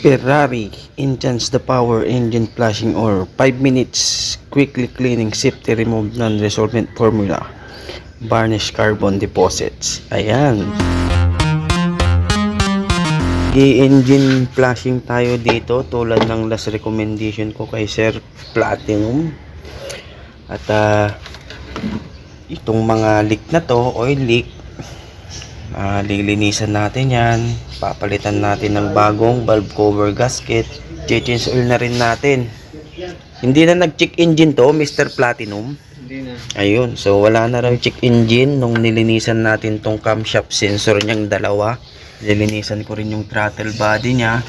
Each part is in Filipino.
Ferrari enchants the power engine flashing or 5 minutes quickly cleaning safety remove non-resolvent formula varnish carbon deposits. Ayan. I-engine flashing tayo dito tulad ng last recommendation ko kay Sir Platinum. At itong mga leak na to, oil leak, lilinisan natin yan. Papalitan natin ng bagong valve cover gasket. Change oil na rin natin. Hindi na nag-check engine to, Mr. Platinum. Hindi na. Ayun, so wala na raw check engine nung nilinisan natin tong camshaft sensor niyang dalawa. Nilinisan ko rin yung throttle body niya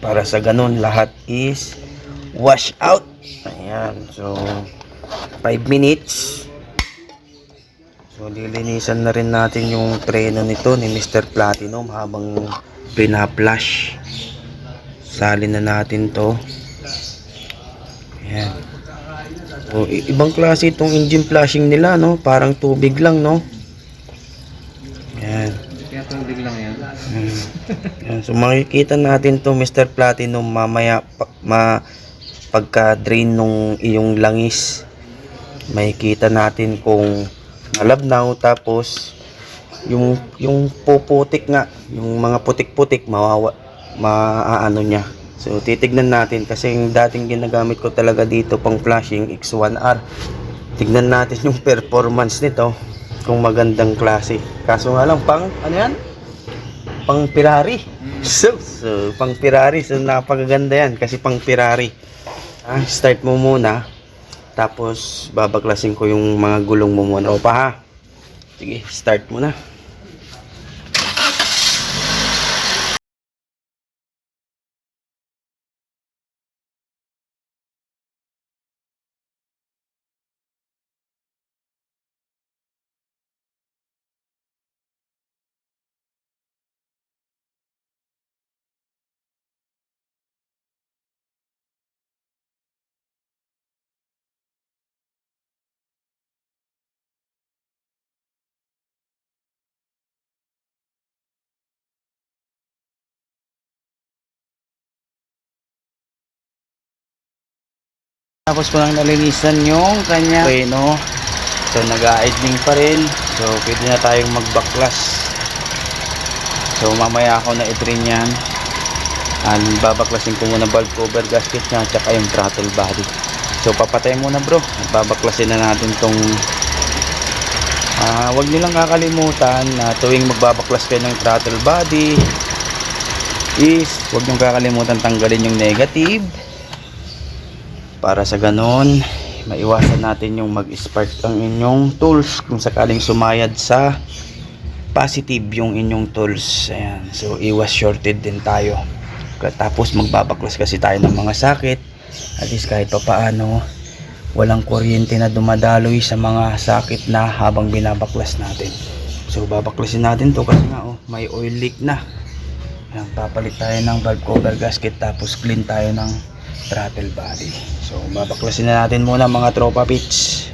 para sa ganun lahat is wash out. Ayan, so 5 minutes. So lilinisan na rin natin yung treno nito ni Mr. Platinum habang pina-flash. Salin na natin to. Ayan. So, ibang klase itong engine flashing nila, no? Parang tubig lang, no? Ayan. Kaya tubig lang yan. Ayan. So makikita natin to Mr. Platinum mamaya pagka-drain nung iyong langis. Makikita natin kung malabnaw, tapos yung puputik nga, yung mga putik-putik maaano niya. So titignan natin kasi yung dating ginagamit ko talaga dito pang flashing X1R. Tignan natin yung performance nito kung magandang klase. Kaso nga lang pang ano yan? Pang Ferrari. So pang Ferrari, so napakaganda yan kasi pang Ferrari. Start mo muna, tapos babaklasin ko yung mga gulong mo muna. O pa ha? Sige, start mo na. Tapos ko lang nalinisan yung kanya preno. So nag-idling pa rin. So pwede na tayong magbaklas. So mamaya ako na i-drain yan. Babaklasin ko muna valve cover gasket nya at saka yung throttle body. So papatay muna bro. Babaklasin na natin tong wag nilang kakalimutan na tuwing magbabaklas kayo ng throttle body is wag niyong kakalimutan tanggalin yung negative. Para sa ganon, maiwasan natin yung mag-spark ang inyong tools kung sakaling sumayad sa positive yung inyong tools. Ayan. So, iwas shorted din tayo. Tapos, magbabaklas kasi tayo ng mga sakit. At least kahit pa paano, walang kuryente na dumadaloy sa mga sakit na habang binabaklas natin. So, babaklasin natin to kasi nga, may oil leak na. Ayan, papalit tayo ng valve cover gasket tapos clean tayo ng throttle body. So babaklasin na natin muna mga tropa pits.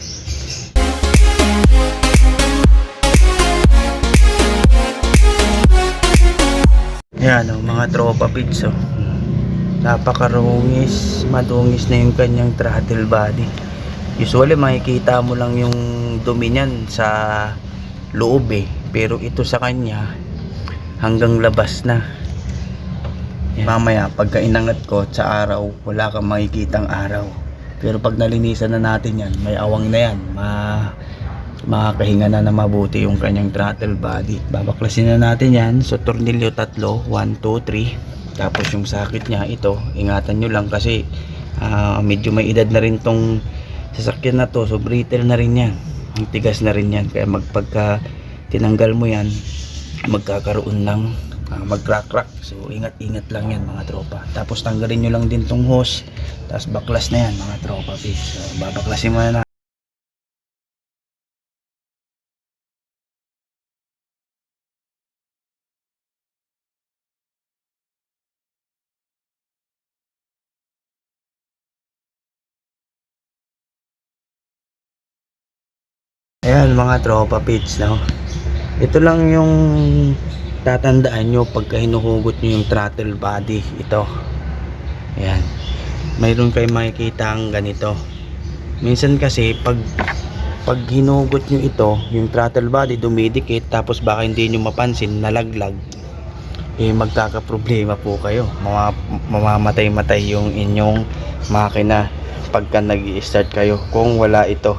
Yan mga tropa pits. Napakarungis, madungis na yung kanyang throttle body. Usually makikita mo lang yung dumi niyan sa loob pero ito sa kanya hanggang labas na. Mamaya pagka inangat ko sa araw, wala kang makikitang araw. Pero pag nalinisan na natin yan, may awang na yan, makakahinga na mabuti yung kanyang throttle body. Babaklasin na natin yan. So tornilyo tatlo, 1, 2, 3. Tapos yung sakit nya ito, ingatan nyo lang kasi medyo may edad na rin tong sasakyan na to. So brittle na rin yan, ang tigas na rin yan. Kaya pagka tinanggal mo yan, magkakaroon ng mag-crack. So ingat-ingat lang yan mga tropa. Tapos tanggalin nyo lang din tong hose. Tapos baklas na yan mga tropa. So babaklasin mo na. Ayan mga tropa pits, no? Ito lang yung tatandaan nyo pagka hinuhugot nyo yung throttle body, ito, ayan, mayroon kayo makikita ang ganito. Minsan kasi pag hinugot nyo ito, yung throttle body dumidikit, tapos baka hindi nyo mapansin, nalaglag, magkakaproblema po kayo. Mamamatay-matay yung inyong makina pagka nag-i-start kayo kung wala ito.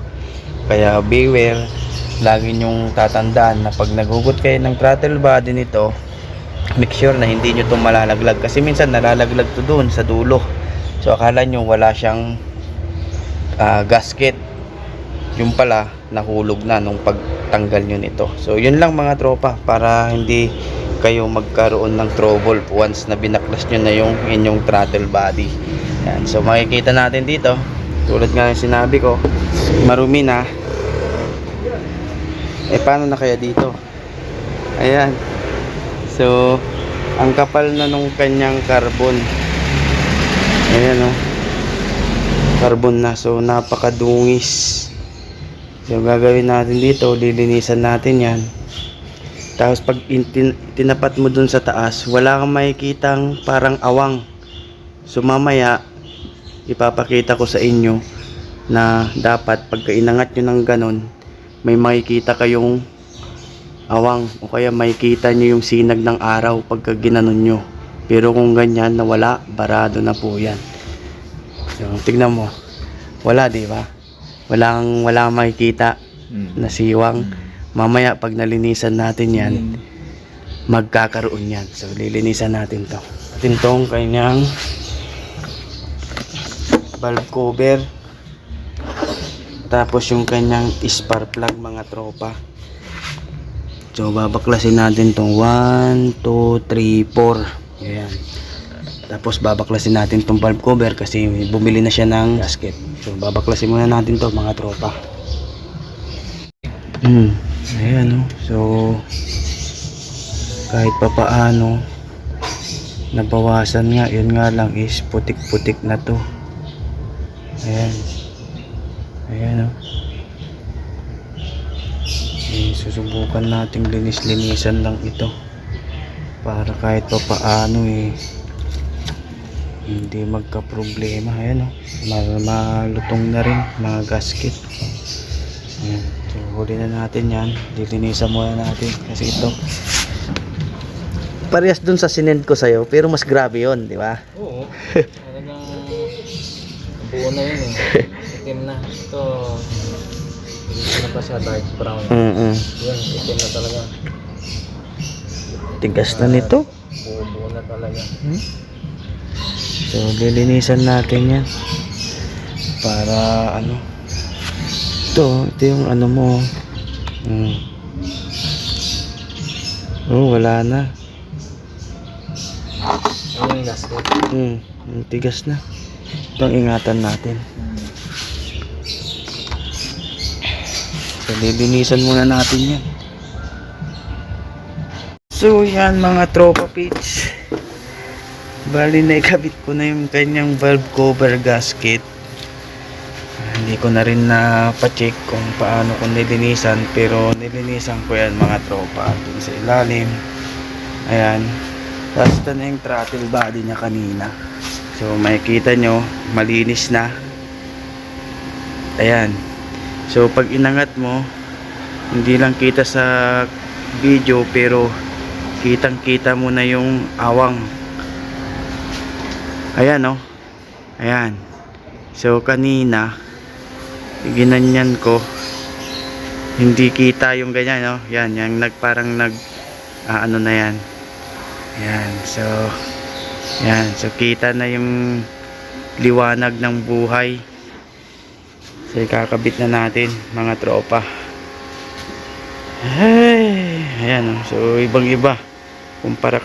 Kaya beware, lagi nyong tatandaan na pag naghugot kayo ng throttle body nito, make sure na hindi nyo ito malalaglag, kasi minsan nalalaglag to doon sa dulo. So akala nyo wala siyang gasket, yung pala nahulog na nung pagtanggal nyo nito. So yun lang mga tropa, para hindi kayo magkaroon ng trouble once na binaklas nyo na yung inyong throttle body. Yan. So makikita natin dito, tulad nga ng sinabi ko, marumi na. Paano na kaya dito? Ayan. So ang kapal na nung kanyang carbon. Ayan, oh, carbon na. So napakadungis. So gagawin natin dito, lilinisan natin yan. Tapos pag tinapat mo dun sa taas, wala kang makikitang parang awang. So mamaya ipapakita ko sa inyo na dapat pagka inangat nyo ng ganon, may makikita kayong awang, o kaya makikita nyo yung sinag ng araw pagka ginanon nyo. Pero kung ganyan na wala, barado na po yan. So tignan mo, wala, di ba? Wala kang makikita na siwang. Mamaya pag nalinisan natin yan, magkakaroon yan. So lilinisan natin to. Atin tong kanyang valve cover, tapos yung kanyang spark plug mga tropa. So babaklasin natin tong 1, 2, 3, 4. Ayan. Tapos babaklasin natin tong valve cover kasi bumili na siya ng gasket. So babaklasin muna natin to mga tropa. Ayan, oh. So kahit pa paano nabawasan nga, yun nga lang is putik-putik na to. Ayan. Ayan, oh. Susubukan nating linis-linisan lang ito para kahit pa paano hindi magka-problema. Ayan, oh. Malutong na rin mga gasket. Ayan. So huli na natin yan, lilinisan muna natin kasi ito parehas dun sa sinend ko sa'yo, pero mas grabe yon, di ba? Oo. Talagang buo na yun itim na. Ito itim na pa siya, dark brown. Yan, itim na talaga. Tigas na nito. Buo na talaga. So lilinisan natin yan para ano, ito yung ano mo. Oh, wala na. Ano yung gasket? Tigas na. Itong ingatan natin. So lilinisan muna natin yan. So yan mga tropa pits, bali na ikabit ko na yung kanyang valve cover gasket. Hindi ko na rin na pa-check kung paano ko nilinisan, pero nilinisan ko yan mga tropa dun sa ilalim. Ayan. Tapos ito na yung throttle body niya kanina. So makikita nyo, malinis na. Ayan. So pag inangat mo, hindi lang kita sa video, pero kitang kita mo na yung awang. Ayan, oh. Ayan. So kanina ginanyan ko, hindi kita yung ganyan, no? Yan, yung parang ano na yan. Yan, so yan, so kita na yung liwanag ng buhay. So ikakabit na natin mga tropa. Hey, ayan, no? So ibang iba kumpara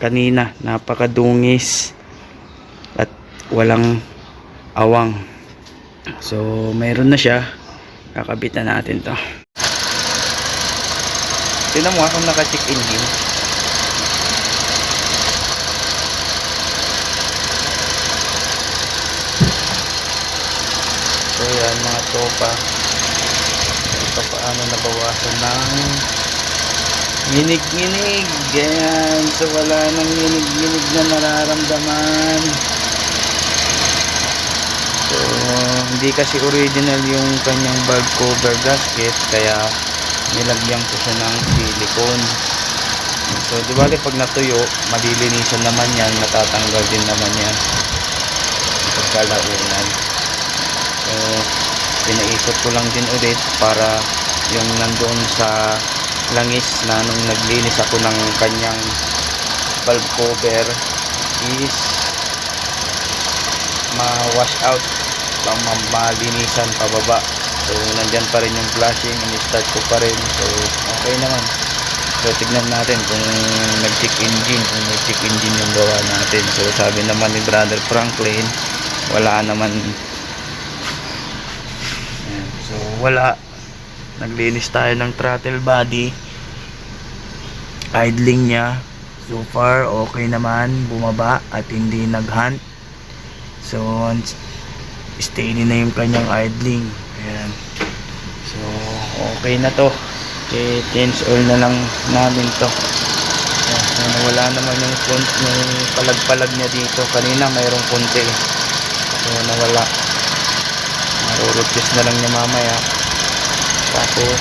kanina, napakadungis at walang awang. So mayroon na siya, kakabit na natin to. Tingnan mo kung naka-check engine. So yan mga tropa, ito paano nabawasan ng Nginig-nginig. Ayan. So wala nang nginig-nginig na nararamdaman. So hindi kasi original yung kanyang valve cover gasket, kaya nilagyan ko siya ng silicone. So di ba pag natuyo, malilinisan naman yan, matatanggal din naman yan pagkalaunan. So pinaikot ko lang din ulit para yung nandoon sa langis na nung naglinis ako ng kanyang valve cover is ma-wash out, malinisan pababa. So nandyan pa rin yung flashing, in-start ko pa rin. So okay naman. So tignan natin kung nag-check engine, kung may check engine yung gawa natin. So sabi naman ni Brother Franklin, wala naman. Ayan. So wala. Naglinis tayo ng throttle body, idling niya. So far okay naman, bumaba at hindi nag-hunt. So steady na yung kanyang idling. Ayan. So okay na to. Okay, change oil na lang namin to. Ayan. So, wala naman yung palag-palag niya dito. Kanina mayroong konti. So nawala. Marurupis na lang niya mamaya. Tapos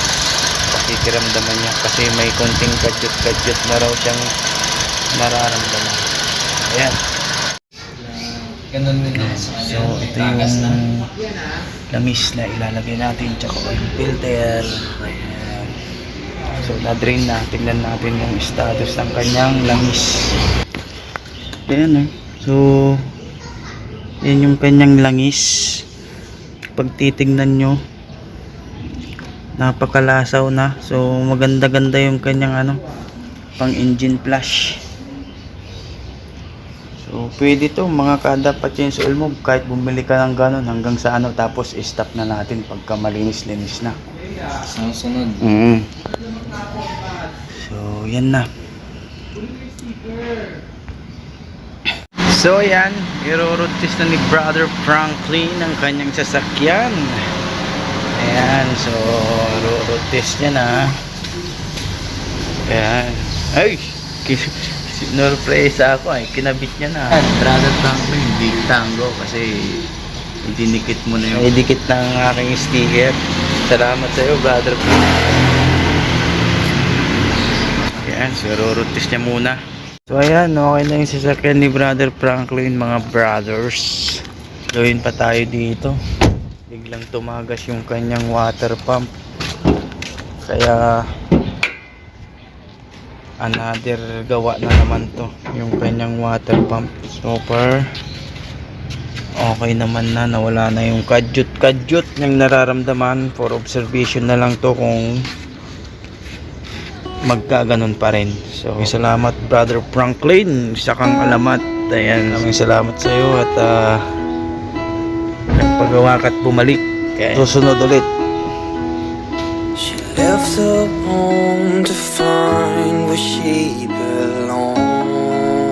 pakikiramdaman niya kasi may konting kadyot-kadyot na raw siyang nararamdaman. Ayan. Ganun din yan. So ito yung langis na ilalagay natin, tsaka oil filter. Ayan. So na-drain na. Tignan natin yung status ng kanyang langis. Ayan eh. So yan yung kanyang langis. Pag titignan nyo, napakalasaw na. So maganda-ganda yung kanyang pang engine flush. So pwede to mga kada pa-change oil mo, kahit bumili ka ng ganon hanggang sa tapos i-stop na natin pagka malinis-linis na. Sunod. So yan na. So yan, i-road test na ni Brother Franklin ang kanyang sasakyan. Ayan, so road test niya na. Ayan. Ay! Sinurpresa ako ay kinabit niya na. Brother Franklin, big tango kasi idinikit mo na yung idikit ng aking sticker. Salamat sa iyo, Brother Franklin. Ayan, so road test niya muna. So ayan, okay na yung sasakyan ni Brother Franklin, mga brothers. Gawin pa tayo dito. Biglang tumagas yung kanyang water pump. Kaya another gawa na naman to, yung kanyang water pump. So far okay naman na, nawala na yung kadyot yung nararamdaman. For observation na lang to kung magkaganon pa rin. So salamat Brother Franklin sa kang alamat. Ayan, maraming salamat sa iyo at nagpagawa ka at bumalik. Kaya susunod ulit. She left her home to find where she belonged.